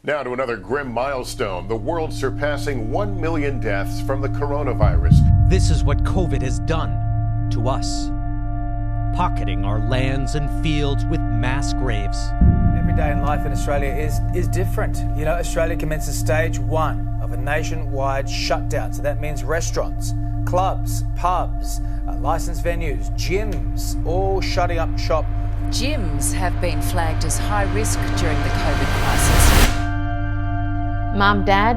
Now to another grim milestone, the world surpassing 1 million deaths from the coronavirus. This is what COVID has done to us, pocketing our lands and fields with mass graves. Every day in life in Australia is different. You know, Australia commences stage 1 of a nationwide shutdown. So that means restaurants, clubs, pubs, licensed venues, gyms, all shutting up shop. Gyms have been flagged as high risk during the COVID crisis. Mum, Dad,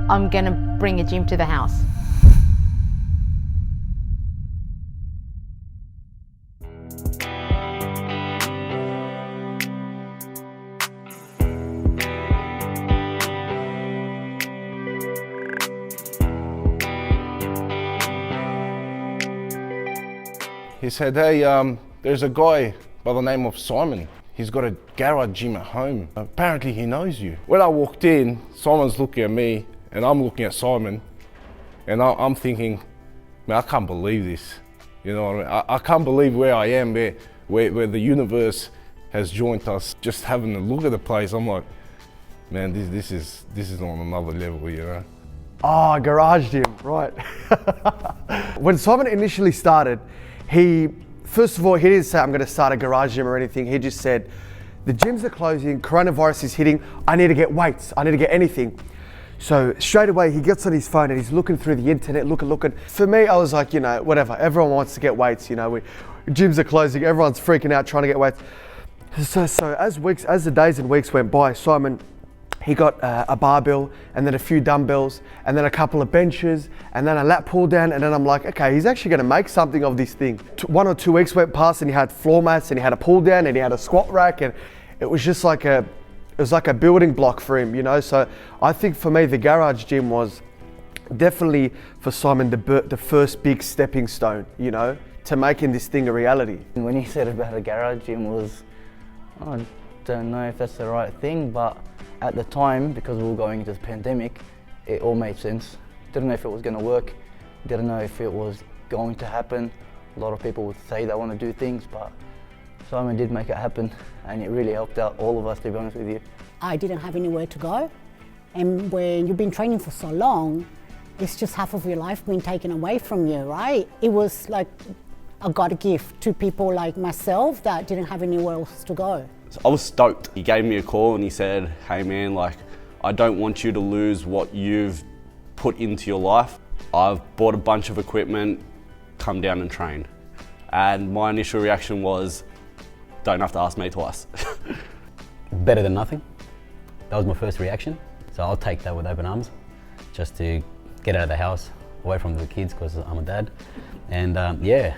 I'm going to bring a gym to the house. He said, hey, there's a guy by the name of Simon. He's got a garage gym at home. Apparently he knows you. When I walked in, Simon's looking at me and I'm looking at Simon and I'm thinking, man, I can't believe this. You know what I mean? I can't believe where I am, where the universe has joined us. Just having a look at the place, I'm like, man, this is on another level, you know? Oh, garage gym, right. When Simon initially started, first of all, he didn't say, I'm going to start a garage gym or anything. He just said, the gyms are closing, coronavirus is hitting, I need to get weights, I need to get anything. So straight away, he gets on his phone and he's looking through the internet, looking. For me, I was like, you know, whatever, everyone wants to get weights, you know, gyms are closing, everyone's freaking out trying to get weights. So as the days and weeks went by, Simon, he got a barbell and then a few dumbbells and then a couple of benches and then a lat pull down, and then I'm like, okay, he's actually going to make something of this thing. 1 or 2 weeks went past and he had floor mats and he had a pull down and he had a squat rack, and it was just like a building block for him, you know. So I think for me, the garage gym was definitely for Simon the first big stepping stone, you know, to making this thing a reality. When you said about a garage gym I don't know if that's the right thing, but at the time, because we were going into the pandemic, it all made sense. Didn't know if it was going to work, didn't know if it was going to happen. A lot of people would say they want to do things, but Simon did make it happen, and it really helped out all of us, to be honest with you. I didn't have anywhere to go, and when you've been training for so long, it's just half of your life being taken away from you, right? It was like I got a gift to people like myself that didn't have anywhere else to go. I was stoked. He gave me a call and he said, hey man, like, I don't want you to lose what you've put into your life. I've bought a bunch of equipment, come down and train. And my initial reaction was, don't have to ask me twice. Better than nothing. That was my first reaction. So I'll take that with open arms, just to get out of the house, away from the kids, because I'm a dad. And yeah,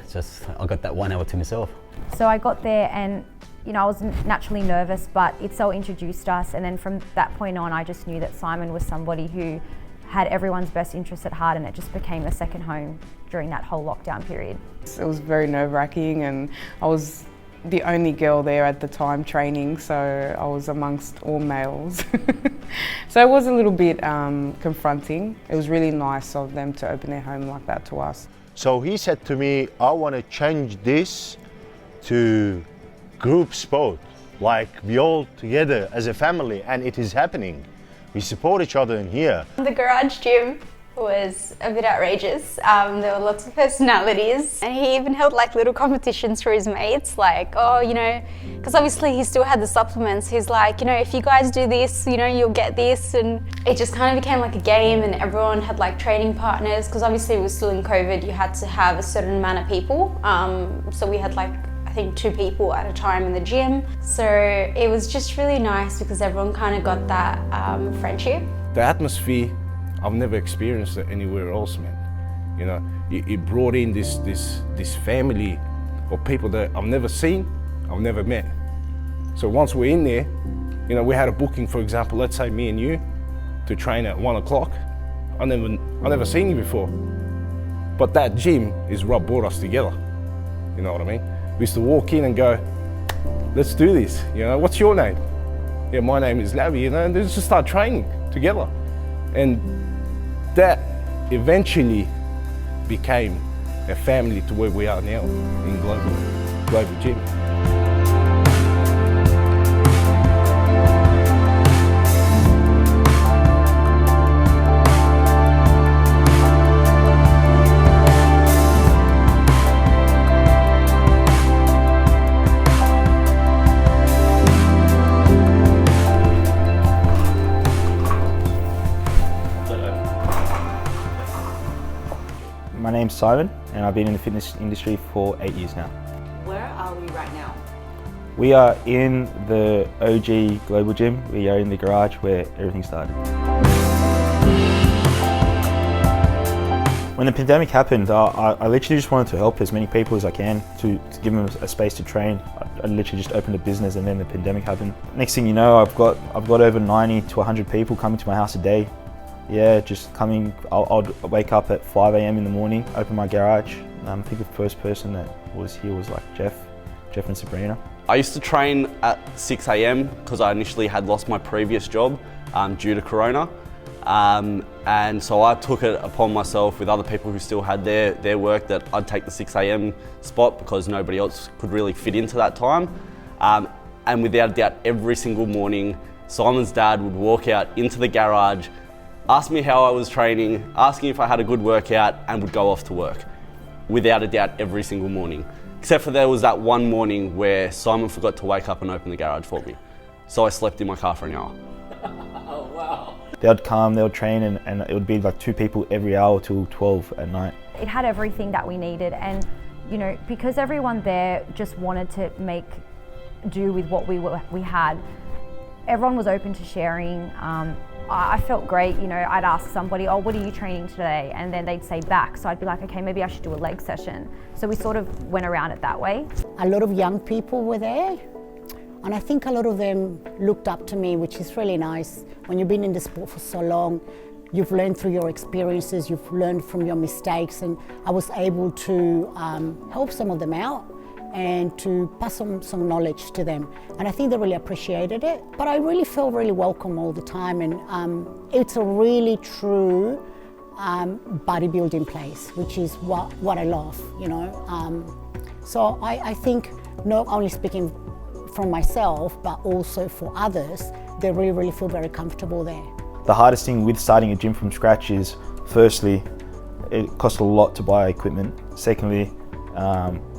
I got that 1 hour to myself. So I got there and, you know, I was naturally nervous, but Itzel introduced us, and then from that point on, I just knew that Simon was somebody who had everyone's best interests at heart, and it just became a second home during that whole lockdown period. It was very nerve-wracking, and I was the only girl there at the time training, so I was amongst all males. So it was a little bit confronting. It was really nice of them to open their home like that to us. So he said to me, I want to change this to group sport, like we all together as a family, and it is happening. We support each other in here. The garage gym was a bit outrageous. There were lots of personalities, and he even held like little competitions for his mates, like, oh, you know, because obviously he still had the supplements. He's like, you know, if you guys do this, you know, you'll get this. And it just kind of became like a game, and everyone had like training partners, because obviously it was still in COVID. You had to have a certain amount of people. So we had like, I think 2 people at a time in the gym. So it was just really nice because everyone kind of got that friendship. The atmosphere, I've never experienced it anywhere else, man. You know, it brought in this family of people that I've never seen, I've never met. So once we're in there, you know, we had a booking, for example, let's say me and you, to train at 1 o'clock. I never seen you before. But that gym is what brought us together. You know what I mean? We used to walk in and go, let's do this, you know, what's your name? Yeah, my name is Lavi, you know, and let's just start training together. And that eventually became a family to where we are now in Global Gym. name's Simon and I've been in the fitness industry for 8 years now. Where are we right now? We are in the OG Global Gym. We are in the garage where everything started. When the pandemic happened, I literally just wanted to help as many people as I can to give them a space to train. I literally just opened a business and then the pandemic happened. Next thing you know, I've got over 90 to 100 people coming to my house a day. Yeah, just coming. I'll wake up at 5 a.m. in the morning, open my garage. I think the first person that was here was like Jeff and Sabrina. I used to train at 6 a.m. because I initially had lost my previous job due to Corona. And so I took it upon myself with other people who still had their work that I'd take the 6 a.m. spot because nobody else could really fit into that time. And without a doubt, every single morning, Simon's dad would walk out into the garage, ask me how I was training, asking if I had a good workout, and would go off to work. Without a doubt, every single morning. Except for there was that one morning where Simon forgot to wake up and open the garage for me. So I slept in my car for an hour. Oh, wow. They would come, they would train, and it would be like 2 people every hour till 12 at night. It had everything that we needed, and you know, because everyone there just wanted to make do with what we had, everyone was open to sharing. I felt great, you know, I'd ask somebody, oh, what are you training today? And then they'd say back, so I'd be like, okay, maybe I should do a leg session. So we sort of went around it that way. A lot of young people were there, and I think a lot of them looked up to me, which is really nice. When you've been in the sport for so long, you've learned through your experiences, you've learned from your mistakes, and I was able to help some of them out and to pass some knowledge to them. And I think they really appreciated it. But I really feel really welcome all the time, and it's a really true bodybuilding place, which is what I love, you know. So I think not only speaking from myself, but also for others, they really feel very comfortable there. The hardest thing with starting a gym from scratch is, firstly, it costs a lot to buy equipment. Secondly,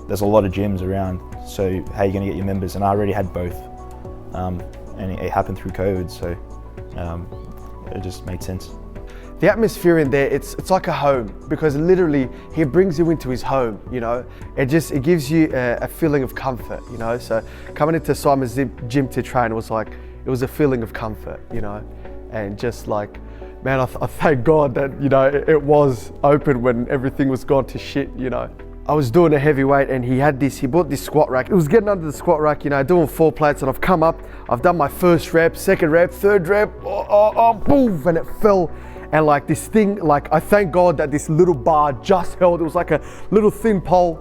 there's a lot of gyms around, so how are you going to get your members? And I already had both, and it happened through COVID, so it just made sense. The atmosphere in there, it's like a home, because literally he brings you into his home, you know. It gives you a feeling of comfort, you know. So coming into Simon's gym to train was like, it was a feeling of comfort, you know. And just like, man, I thank God that, you know, it was open when everything was gone to shit, you know. I was doing a heavyweight and he bought this squat rack. It was getting under the squat rack, you know, doing 4 plates, and I've come up, I've done my first rep, second rep, third rep, boom, and it fell. And like this thing, like I thank God that this little bar just held. It was like a little thin pole,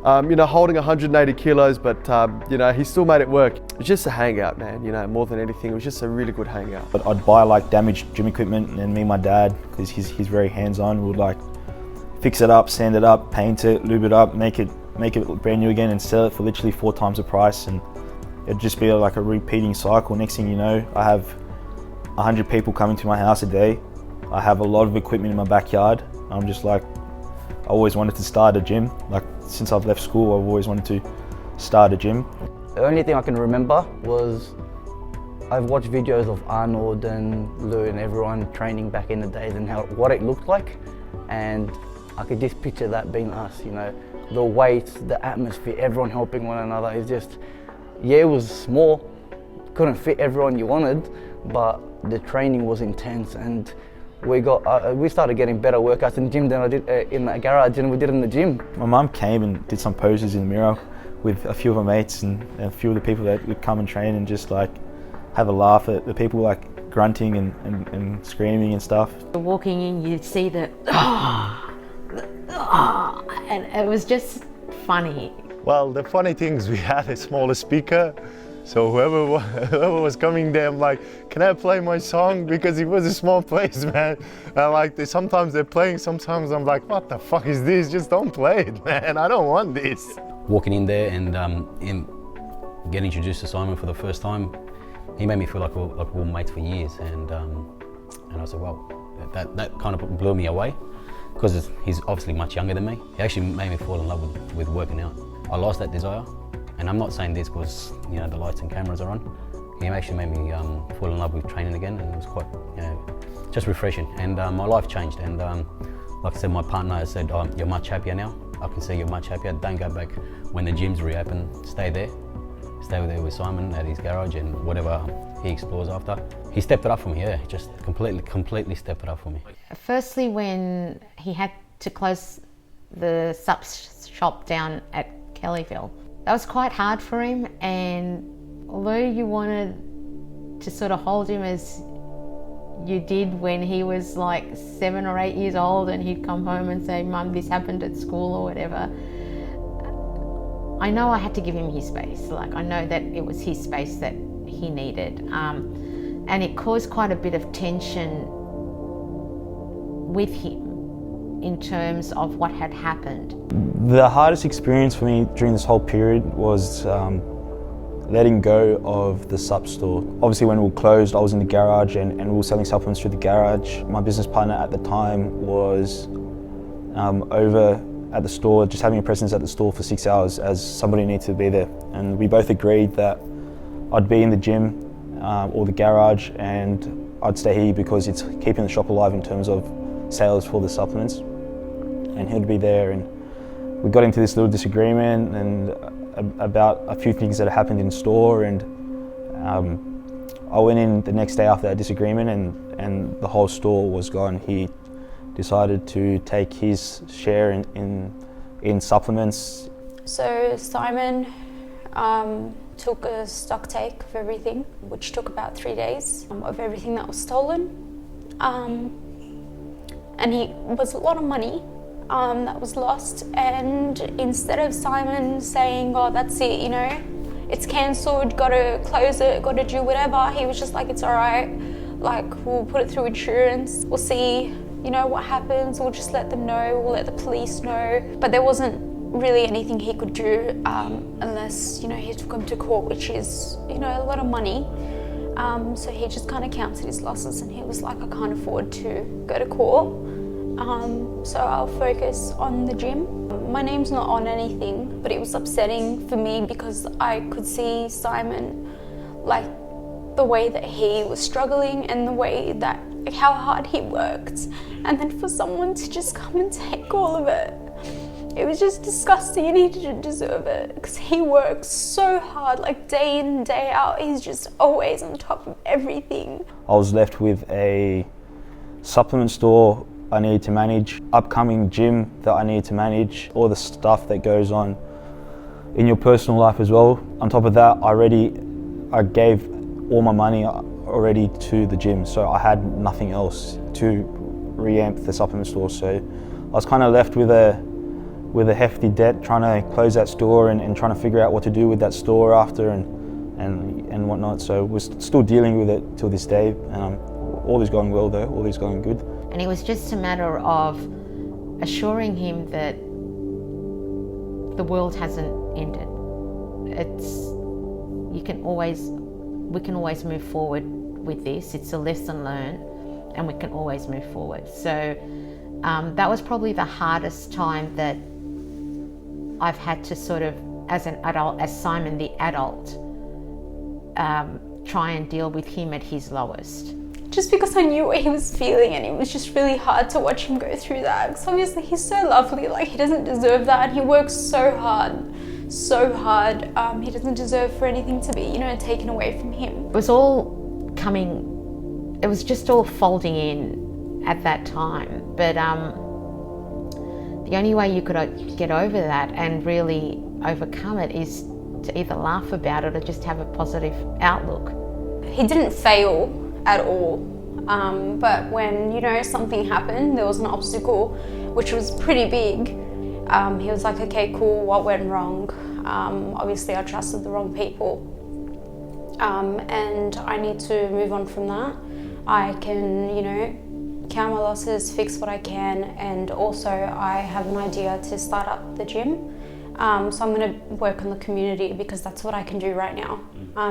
you know, holding 180 kilos, but you know, he still made it work. It was just a hangout, man, you know, more than anything. It was just a really good hangout. But I'd buy like damaged gym equipment, and me and my dad, because he's very hands-on, would like fix it up, sand it up, paint it, lube it up, make it brand new again, and sell it for literally 4 times the price. And it'd just be like a repeating cycle. Next thing you know, I have 100 people coming to my house a day. I have a lot of equipment in my backyard. I'm just like, I always wanted to start a gym. Like since I've left school, I've always wanted to start a gym. The only thing I can remember was I've watched videos of Arnold and Lou and everyone training back in the days and what it looked like. And I could just picture that being us, you know, the weights, the atmosphere, everyone helping one another. It's just, yeah, it was small, couldn't fit everyone you wanted, but the training was intense, and we started getting better workouts in the gym than I did in the garage than we did in the gym. My mum came and did some poses in the mirror with a few of her mates and a few of the people that would come and train, and just like have a laugh at the people like grunting and screaming and stuff. Walking in, you'd see the and it was just funny. Well, the funny thing is we had a smaller speaker, so whoever was coming there, I'm like, can I play my song? Because it was a small place, man. And like, sometimes they're playing, sometimes I'm like, what the fuck is this? Just don't play it, man. I don't want this. Walking in there and getting introduced to Simon for the first time, he made me feel like we were mates for years, and I said, well, that kind of blew me away, because he's obviously much younger than me. He actually made me fall in love with working out. I lost that desire, and I'm not saying this because, you know, the lights and cameras are on. He actually made me fall in love with training again, and it was quite, you know, just refreshing. And my life changed, and Like I said, my partner said, oh, you're much happier now. I can see you're much happier. Don't go back when the gyms reopen. Stay there. Stay there with Simon at his garage and whatever he explores after. He stepped it up for me, yeah. Just completely stepped it up for me. Firstly, when he had to close the sub shop down at Kellyville, that was quite hard for him, and although you wanted to sort of hold him as you did when he was like 7 or 8 years old and he'd come home and say, Mum, this happened at school or whatever, I know I had to give him his space. Like, I know that it was his space that he needed. And it caused quite a bit of tension with him in terms of what had happened. The hardest experience for me during this whole period was letting go of the sup store. Obviously when we were closed, I was in the garage and we were selling supplements through the garage. My business partner at the time was over at the store, just having a presence at the store for 6 hours as somebody needed to be there. And we both agreed that I'd be in the gym or the garage and I'd stay here because it's keeping the shop alive in terms of sales for the supplements. And he'd be there, and we got into this little disagreement and about a few things that happened in store, and I went in the next day after that disagreement and the whole store was gone. He decided to take his share in supplements. So Simon took a stock take of everything, which took about 3 days, of everything that was stolen. And it was a lot of money that was lost, and instead of Simon saying, oh, that's it, you know, it's cancelled, gotta close it, gotta do whatever, he was just like, it's all right, like, we'll put it through insurance, we'll see, you know, what happens, we'll just let them know, we'll let the police know. But there wasn't really anything he could do unless, you know, he took him to court, which is, you know, a lot of money. So he just kind of counted his losses and he was like, I can't afford to go to court. So I'll focus on the gym. My name's not on anything, but it was upsetting for me because I could see Simon, like the way that he was struggling and the way that, like, how hard he worked. And then for someone to just come and take all of it, it was just disgusting, and he didn't deserve it because he works so hard, like day in and day out. He's just always on top of everything. I was left with a supplement store I needed to manage, upcoming gym that I needed to manage, all the stuff that goes on in your personal life as well. On top of that, I gave all my money already to the gym, so I had nothing else to re-amp the supplement store. So I was kind of left with a hefty debt, trying to close that store and trying to figure out what to do with that store after and whatnot. So we're still dealing with it till this day. All is going well though, all is going good. And it was just a matter of assuring him that the world hasn't ended. We can always move forward with this. It's a lesson learned, and we can always move forward. So that was probably the hardest time that I've had to sort of, as an adult, as Simon the adult, try and deal with him at his lowest. Just because I knew what he was feeling, and it was just really hard to watch him go through that, because obviously he's so lovely, like he doesn't deserve that, and he works so hard. He doesn't deserve for anything to be, you know, taken away from him. It was all coming, it was just all folding in at that time, but the only way you could get over that and really overcome it is to either laugh about it or just have a positive outlook. He didn't fail at all, but when, you know, something happened, there was an obstacle which was pretty big, he was like, okay, cool, what went wrong? Obviously I trusted the wrong people, and I need to move on from that. I can, you know, count my losses, fix what I can, and also I have an idea to start up the gym. So I'm going to work on the community because that's what I can do right now,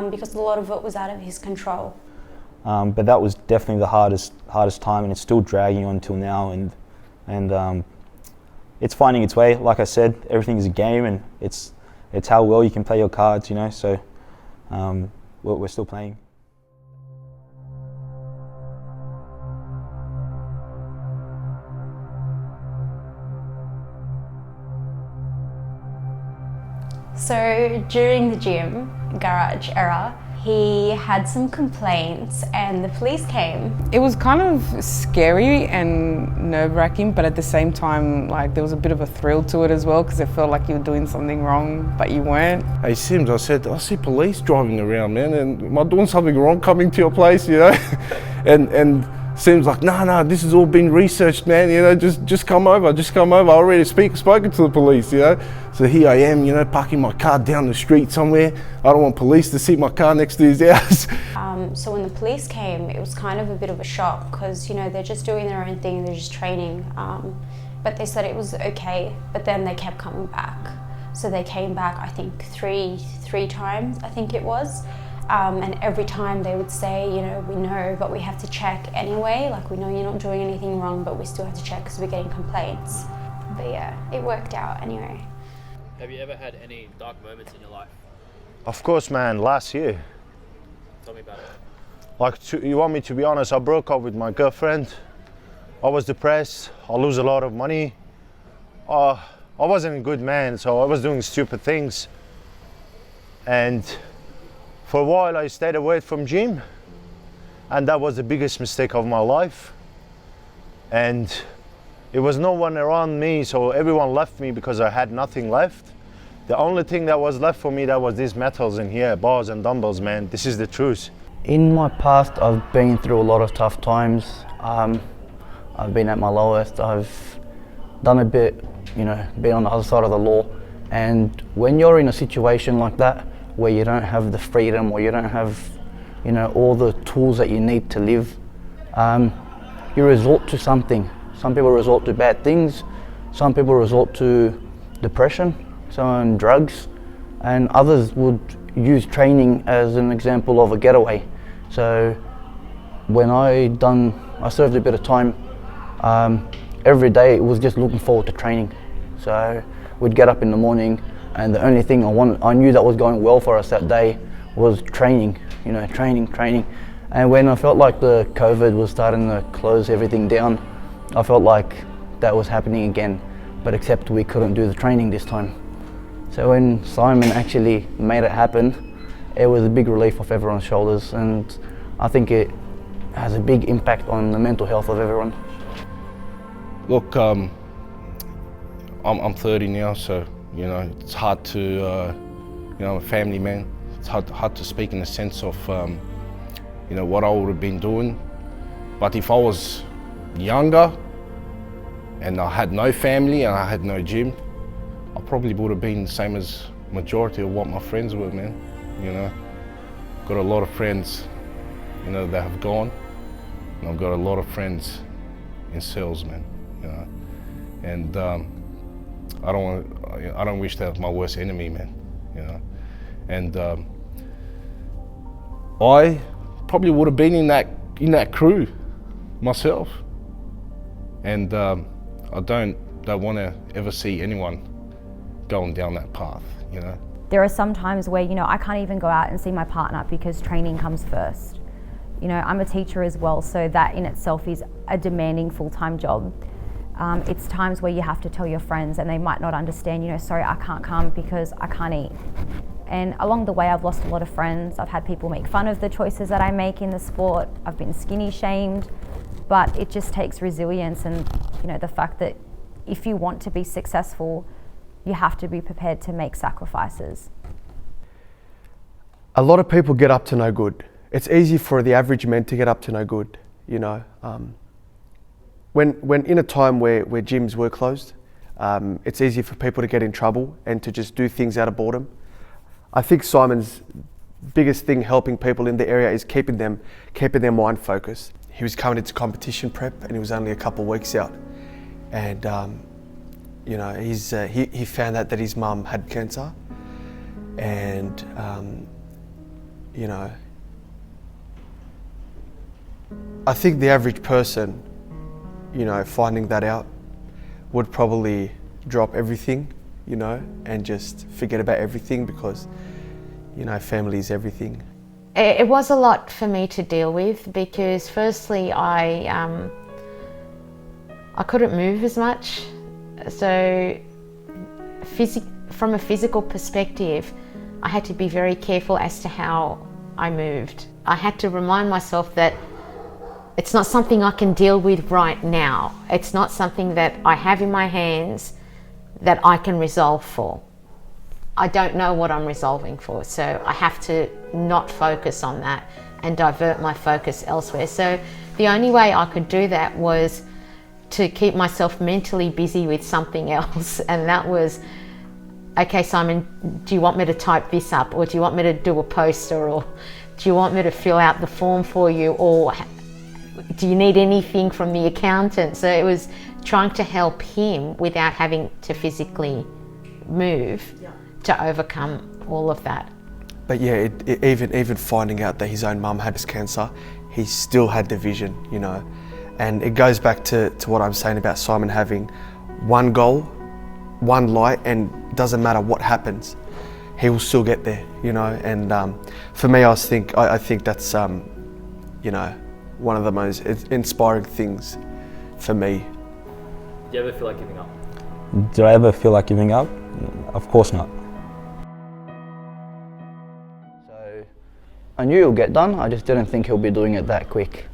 because a lot of it was out of his control. But that was definitely the hardest time, and it's still dragging on till now, and it's finding its way. Like I said, everything is a game, and it's how well you can play your cards, you know, so we're still playing. So during the gym garage era, he had some complaints and the police came. It was kind of scary and nerve-wracking, but at the same time, like, there was a bit of a thrill to it as well, because it felt like you were doing something wrong, but you weren't. Hey Sims, I said, I see police driving around, man, and am I doing something wrong coming to your place, you know? and Sims like, no, this has all been researched, man, you know, just come over. I already spoken to the police, you know? So here I am, you know, parking my car down the street somewhere. I don't want police to see my car next to his house. So when the police came, it was kind of a bit of a shock because, you know, they're just doing their own thing, they're just training. But they said it was okay, but then they kept coming back. So they came back, I think, three times, I think it was. And every time they would say, you know, we know, but we have to check anyway. Like, we know you're not doing anything wrong, but we still have to check because we're getting complaints. But yeah, it worked out anyway. Have you ever had any dark moments in your life? Of course, man, last year. Tell me about it. Like, you want me to be honest, I broke up with my girlfriend. I was depressed, I lose a lot of money. I wasn't a good man, so I was doing stupid things. And for a while I stayed away from gym, and that was the biggest mistake of my life. And there was no one around me, so everyone left me because I had nothing left. The only thing that was left for me, that was these metals in here, bars and dumbbells, man. This is the truth. In my past, I've been through a lot of tough times. I've been at my lowest. I've done a bit, you know, been on the other side of the law. And when you're in a situation like that, where you don't have the freedom, or you don't have, you know, all the tools that you need to live, you resort to something. Some people resort to bad things. Some people resort to depression, some drugs, and others would use training as an example of a getaway. So when I served a bit of time, every day it was just looking forward to training. So we'd get up in the morning, and the only thing I knew that was going well for us that day was training, you know, training. And when I felt like the COVID was starting to close everything down, I felt like that was happening again, but except we couldn't do the training this time. So when Simon actually made it happen, it was a big relief off everyone's shoulders, and I think it has a big impact on the mental health of everyone. Look, I'm 30 now, so, you know, it's hard to, you know, I'm a family man. It's hard to speak in the sense of, you know, what I would have been doing. But if I was younger and I had no family and I had no gym, I probably would have been the same as majority of what my friends were, man. You know, got a lot of friends, you know, that have gone, and I've got a lot of friends in cells, man. You know, and I don't wish that was my worst enemy, man. You know, and I probably would have been in that crew myself, and I don't want to ever see anyone going down that path, you know. There are some times where, you know, I can't even go out and see my partner because training comes first. You know, I'm a teacher as well, so that in itself is a demanding full-time job. It's times where you have to tell your friends and they might not understand, you know, sorry, I can't come because I can't eat. And along the way, I've lost a lot of friends. I've had people make fun of the choices that I make in the sport. I've been skinny shamed, but it just takes resilience and, you know, the fact that if you want to be successful, you have to be prepared to make sacrifices. A lot of people get up to no good. It's easy for the average man to get up to no good, you know. When in a time where gyms were closed, it's easy for people to get in trouble and to just do things out of boredom. I think Simon's biggest thing helping people in the area is keeping their mind focused. He was coming into competition prep and he was only a couple of weeks out, and you know, he found out that his mum had cancer, and you know, I think the average person, you know, finding that out would probably drop everything, you know, and just forget about everything because, you know, family is everything. It was a lot for me to deal with because firstly I couldn't move as much, so from a physical perspective, I had to be very careful as to how I moved. I had to remind myself that it's not something I can deal with right now. It's not something that I have in my hands that I can resolve for. I don't know what I'm resolving for, so I have to not focus on that and divert my focus elsewhere. So the only way I could do that was to keep myself mentally busy with something else, and that was, okay, Simon, do you want me to type this up, or do you want me to do a poster, or do you want me to fill out the form for you, or do you need anything from the accountant? So it was trying to help him without having to physically move to overcome all of that. But yeah, even finding out that his own mum had breast cancer, he still had the vision, you know. And it goes back to what I'm saying about Simon having one goal, one light, and doesn't matter what happens, he will still get there, you know. And for me, I think that's you know, one of the most inspiring things for me. Do you ever feel like giving up? Did I ever feel like giving up? Of course not. So I knew he'll get done, I just didn't think he'll be doing it that quick.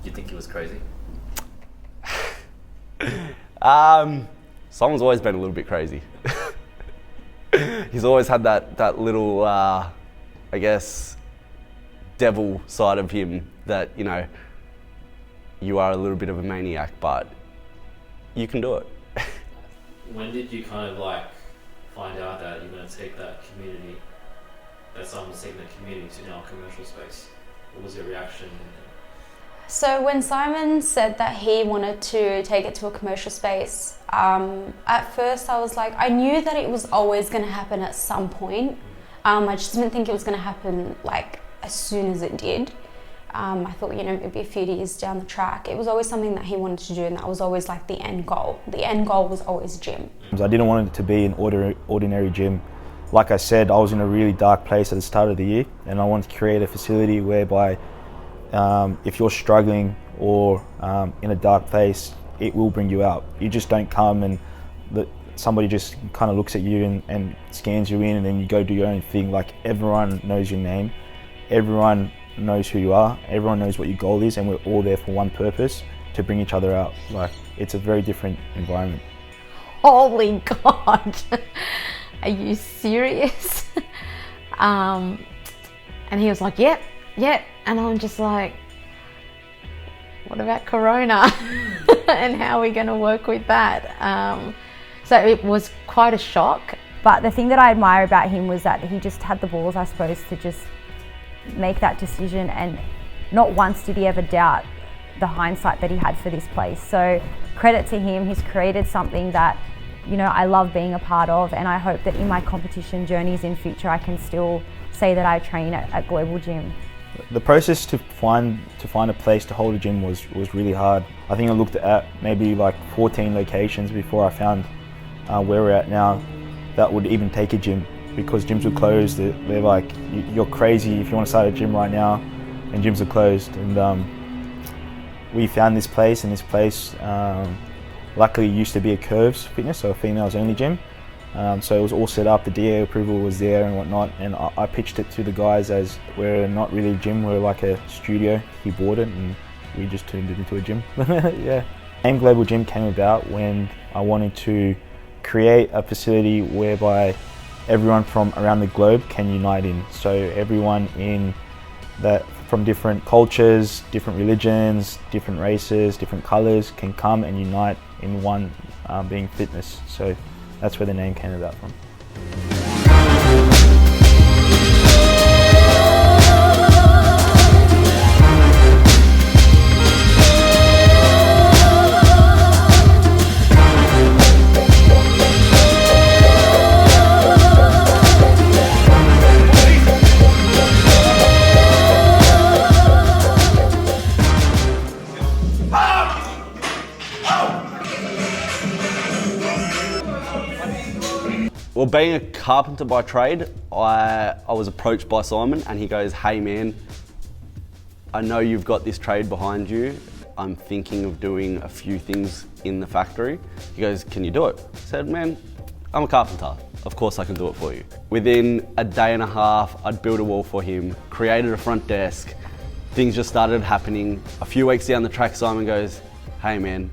Do you think he was crazy? Simon's always been a little bit crazy. He's always had that little, I guess, devil side of him that, you know, you are a little bit of a maniac, but you can do it. When did you kind of like find out that you're going to take that community, that Simon's taking that community to now a commercial space? What was your reaction? So when Simon said that he wanted to take it to a commercial space, at first I was like, I knew that it was always going to happen at some point. I just didn't think it was going to happen like as soon as it did. I thought, you know, it'd be a few years down the track. It was always something that he wanted to do, and that was always like the end goal. The end goal was always gym. I didn't want it to be an ordinary gym. Like I said, I was in a really dark place at the start of the year, and I wanted to create a facility whereby if you're struggling or in a dark place, it will bring you out. You just don't come and somebody just kind of looks at you and scans you in, and then you go do your own thing. Like, everyone knows your name, everyone knows who you are, everyone knows what your goal is, and we're all there for one purpose, to bring each other out. Like, it's a very different environment. Holy God, are you serious? And he was like, yep. And I'm just like, what about Corona? And how are we going to work with that? So it was quite a shock. But the thing that I admire about him was that he just had the balls, I suppose, to just make that decision, and not once did he ever doubt the hindsight that he had for this place. So credit to him, he's created something that, you know, I love being a part of, and I hope that in my competition journeys in future I can still say that I train at Global Gym. The process to find a place to hold a gym was really hard. I think I looked at maybe like 14 locations before I found where we're at now that would even take a gym, because gyms were closed. They're like, you're crazy if you want to start a gym right now, and gyms are closed. And we found this place, and this place luckily used to be a Curves Fitness, so a females only gym. So it was all set up, the DA approval was there and whatnot, and I pitched it to the guys as we're not really a gym, we're like a studio. He bought it and we just turned it into a gym. Yeah. The name Global Gym came about when I wanted to create a facility whereby everyone from around the globe can unite in. So everyone from different cultures, different religions, different races, different colours can come and unite in one being fitness. So that's where the name came about from. Well, being a carpenter by trade, I was approached by Simon, and he goes, hey man, I know you've got this trade behind you. I'm thinking of doing a few things in the factory. He goes, can you do it? I said, man, I'm a carpenter. of course I can do it for you. Within a day and a half, I'd built a wall for him, created a front desk. Things just started happening. A few weeks down the track, Simon goes, hey man,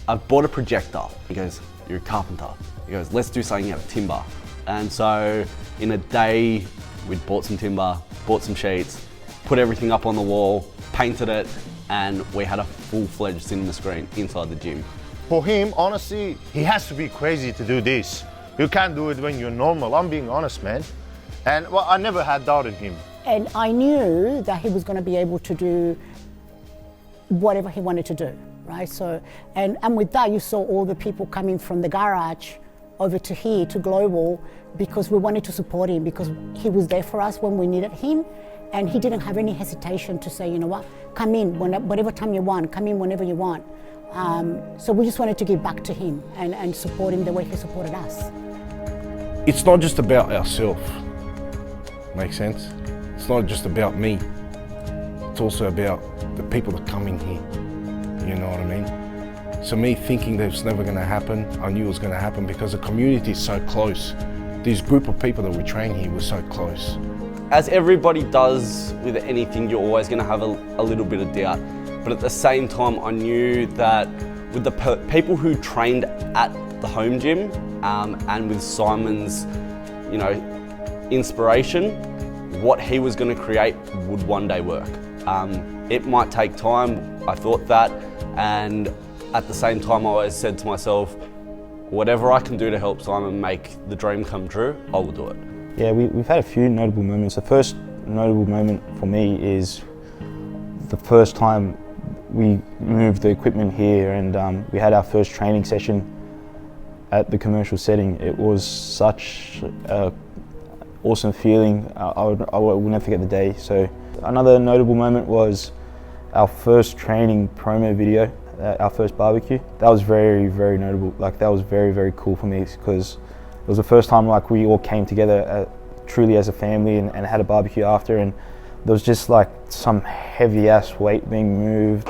I've bought a projector. He goes, you're a carpenter. He goes, let's do something out of timber. And so in a day, we'd bought some timber, bought some sheets, put everything up on the wall, painted it, and we had a full-fledged cinema screen inside the gym. For him, honestly, he has to be crazy to do this. You can't do it when you're normal. I'm being honest, man. And well, I never had doubt in him. And I knew that he was going to be able to do whatever he wanted to do, right? So, and with that, you saw all the people coming from the garage over to here, to Global, because we wanted to support him, because he was there for us when we needed him, and he didn't have any hesitation to say, you know what, come in whatever time you want, come in whenever you want. So we just wanted to give back to him and support him the way he supported us. It's not just about ourselves, make sense? It's not just about me. It's also about the people that come in here, you know what I mean? So me thinking that it's never gonna happen, I knew it was gonna happen because the community is so close. This group of people that we train here were so close. As everybody does with anything, you're always gonna have a little bit of doubt. But at the same time, I knew that with the people who trained at the home gym and with Simon's, you know, inspiration, what he was going to create would one day work. It might take time, I thought that, and at the same time I always said to myself, whatever I can do to help Simon make the dream come true, I will do it. Yeah, we've had a few notable moments. The first notable moment for me is the first time we moved the equipment here and we had our first training session at the commercial setting. It was such an awesome feeling. I will never forget the day. So another notable moment was our first training promo video, our first barbecue. That was very, very notable. Like that was very, very cool for me because it was the first time like we all came together truly as a family and had a barbecue after, and there was just like some heavy ass weight being moved.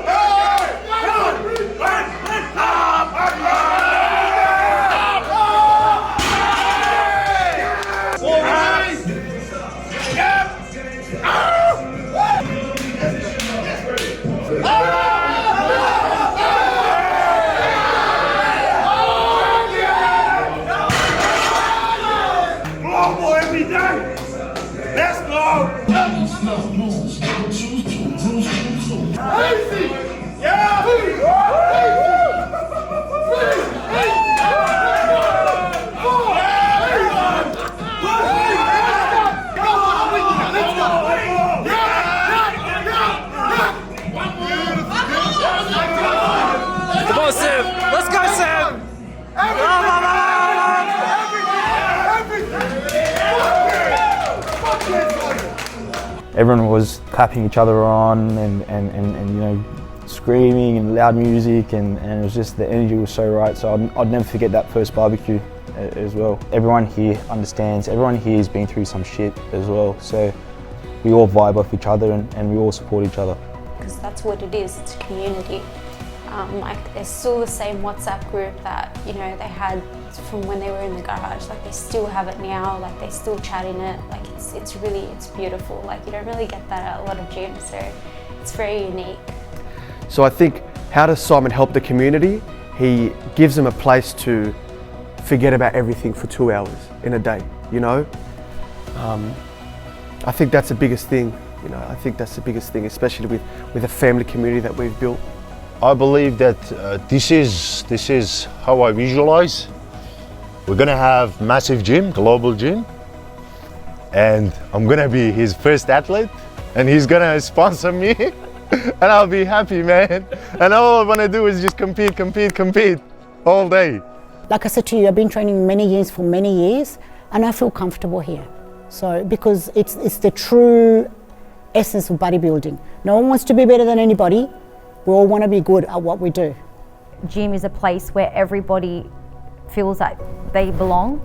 Everyone was clapping each other on and you know, screaming and loud music and it was just, the energy was so right. So I'd never forget that first barbecue as well. Everyone here understands, everyone here has been through some shit as well. So we all vibe off each other and we all support each other. Because that's what it is, it's a community. Like there's still the same WhatsApp group that, you know, they had from when they were in the garage. Like they still have it now, like they still chat in it. Like it's really beautiful. Like you don't really get that at a lot of gyms, so it's very unique. So I think, how does Simon help the community? He gives them a place to forget about everything for 2 hours in a day, you know? I think that's the biggest thing, you know, I think that's the biggest thing, especially with the family community that we've built. I believe that this is how I visualize. We're gonna have massive gym, global gym, and I'm gonna be his first athlete, and he's gonna sponsor me, and I'll be happy, man. And all I wanna do is just compete all day. Like I said to you, I've been training many years for many years, and I feel comfortable here. So because it's the true essence of bodybuilding. No one wants to be better than anybody. We all want to be good at what we do. Gym is a place where everybody feels that they belong.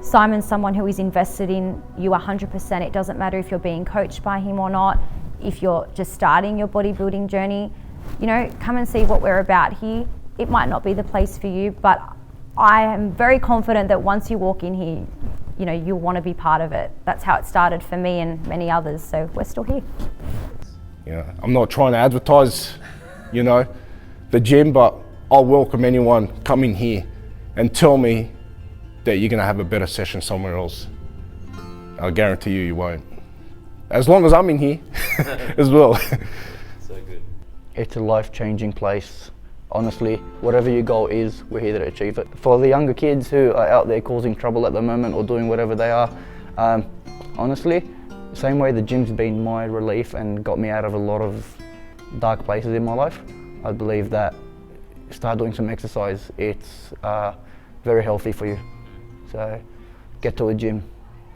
Simon's someone who is invested in you 100%. It doesn't matter if you're being coached by him or not, if you're just starting your bodybuilding journey. You know, come and see what we're about here. It might not be the place for you, but I am very confident that once you walk in here, you know, you'll want to be part of it. That's how it started for me and many others, so we're still here. Yeah, I'm not trying to advertise, you know, the gym, but I'll welcome anyone come in here and tell me that you're gonna have a better session somewhere else. I guarantee you won't. As long as I'm in here as well. So good. It's a life-changing place. Honestly, whatever your goal is, we're here to achieve it. For the younger kids who are out there causing trouble at the moment or doing whatever they are, honestly, same way the gym's been my relief and got me out of a lot of dark places in my life, I believe that start doing some exercise. It's very healthy for you. So get to a gym,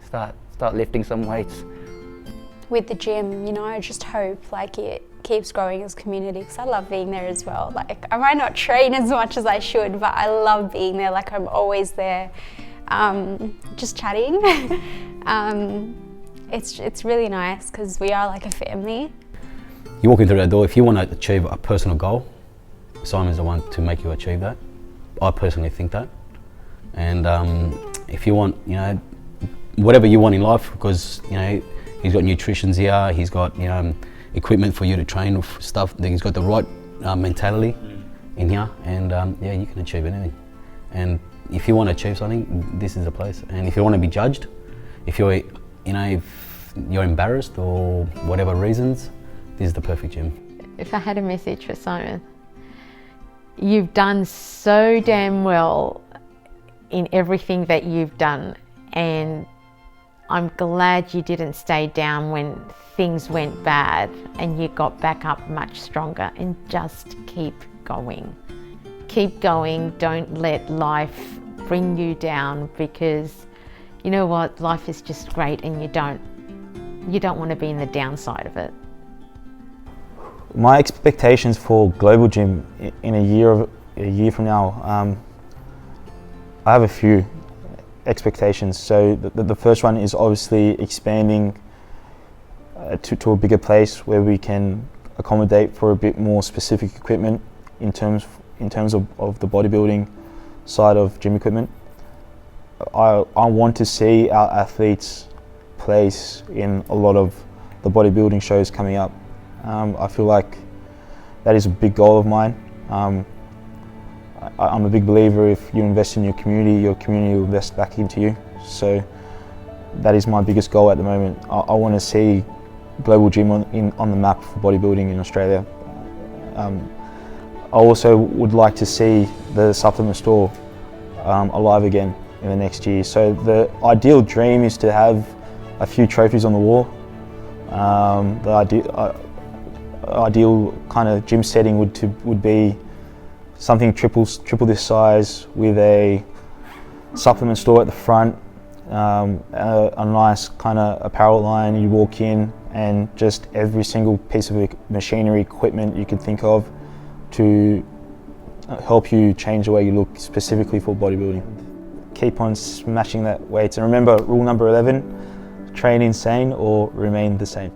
start lifting some weights. With the gym, you know, I just hope like it keeps growing as a community, because I love being there as well. Like, I might not train as much as I should, but I love being there. Like, I'm always there, just chatting. It's really nice because we are like a family. You walk in through that door, if you want to achieve a personal goal, Simon's the one to make you achieve that. I personally think that. And if you want, you know, whatever you want in life, because, you know, he's got nutritions here, he's got, you know, equipment for you to train with stuff, he's got the right mentality in here, and yeah, you can achieve anything. And if you want to achieve something, this is the place. And if you want to be judged, if you're, you know, if you're embarrassed or whatever reasons, this is the perfect gym. If I had a message for Simon, you've done so damn well in everything that you've done, and I'm glad you didn't stay down when things went bad, and you got back up much stronger, and just keep going. Keep going, don't let life bring you down, because you know what, life is just great, and you don't want to be in the downside of it. My expectations for Global Gym in a year from now, I have a few expectations. So the first one is obviously expanding to a bigger place where we can accommodate for a bit more specific equipment in terms of the bodybuilding side of gym equipment. I want to see our athletes place in a lot of the bodybuilding shows coming up. I feel like that is a big goal of mine. I'm a big believer, if you invest in your community will invest back into you. So that is my biggest goal at the moment. I want to see Global Gym on the map for bodybuilding in Australia. I also would like to see the supplement store alive again in the next year. So the ideal dream is to have a few trophies on the wall. The ideal kind of gym setting would be something triple this size, with a supplement store at the front, a nice kind of apparel line. You walk in and just every single piece of machinery, equipment you could think of to help you change the way you look specifically for bodybuilding. Keep on smashing that weights, and remember rule number 11, train insane or remain the same.